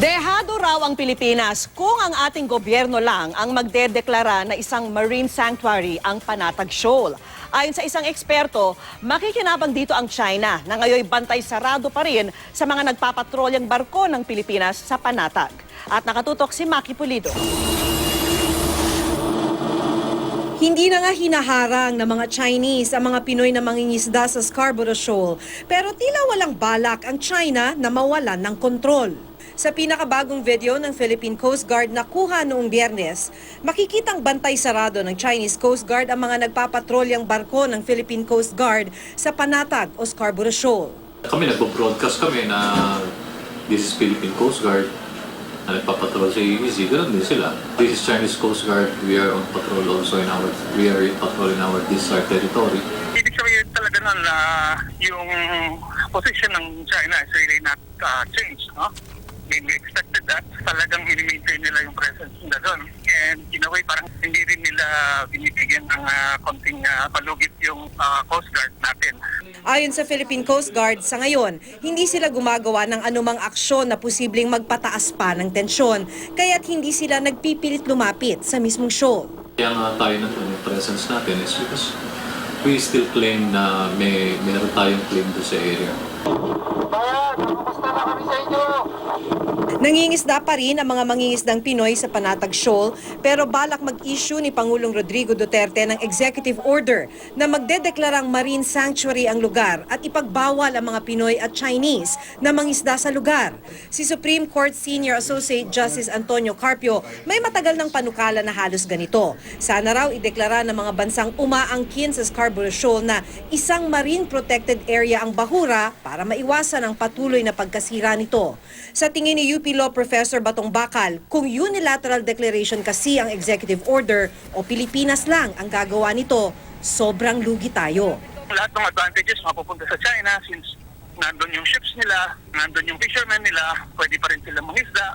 Dehado raw ang Pilipinas kung ang ating gobyerno lang ang magdedeklara na isang marine sanctuary ang Panatag Shoal. Ayon sa isang eksperto, makikinabang dito ang China na ngayon bantay sarado pa rin sa mga nagpapatrolyang barko ng Pilipinas sa Panatag. At nakatutok si Maki Pulido. Hindi na nga hinaharang ng mga Chinese ang mga Pinoy na mangingisda sa Scarborough Shoal, pero tila walang balak ang China na mawalan ng kontrol. Sa pinakabagong video ng Philippine Coast Guard na kuha noong Biyernes, makikitang bantay sarado ng Chinese Coast Guard ang mga nagpapatrolyang barko ng Philippine Coast Guard sa Panatag o Scarborough Shoal. Kami nagpo-broadcast kami na this is Philippine Coast Guard na nagpapatrol sa EEZ, ganoon din sila. This is Chinese Coast Guard, we are on patrol also we are in patrol in our discharge territory. Ibig sabihin talaga nun na yung position ng China is really not changed, no? We expected that. Talagang i-maintain nila yung presence nila doon. And in a way, parang hindi rin nila binibigyan ng konting palugit yung Coast Guard natin. Ayon sa Philippine Coast Guard, sa ngayon, hindi sila gumagawa ng anumang aksyon na posibleng magpataas pa ng tensyon, kaya't hindi sila nagpipilit lumapit sa mismong shoal. Kaya nga tayo nandun, yung presence natin is because we still claim na meron tayong claim doon sa area. Nangingisda pa rin ang mga mangingisdang Pinoy sa Panatag Shoal, pero balak mag-issue ni Pangulong Rodrigo Duterte ng executive order na magdedeklarang marine sanctuary ang lugar at ipagbawal ang mga Pinoy at Chinese na mangisda sa lugar. Si Supreme Court Senior Associate Justice Antonio Carpio may matagal ng panukala na halos ganito. Sana raw ideklara ng mga bansang umaangkin sa Scarborough Shoal na isang marine protected area ang bahura para maiwasan ang patuloy na pagkasira nito. Sa tingin ni UP Law Professor Batong Bakal, kung unilateral declaration kasi ang executive order o Pilipinas lang ang gagawa nito, sobrang lugi tayo. Lahat ng advantages mapupunta sa China since nandun yung ships nila, nandun yung fishermen nila, pwede pa rin sila mangisda,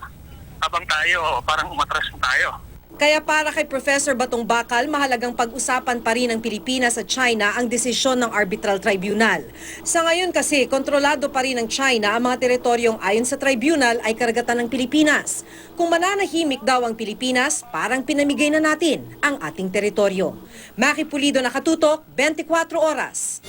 habang tayo parang umatras na tayo. Kaya para kay Professor Batong Bakal, mahalagang pag-usapan pa rin ng Pilipinas at China ang desisyon ng arbitral tribunal. Sa ngayon kasi, kontrolado pa rin ng China ang mga teritoryong ayon sa tribunal ay karagatan ng Pilipinas. Kung mananahimik daw ang Pilipinas, parang pinamigay na natin ang ating teritoryo. Maki Pulido, nakatutok, 24 oras.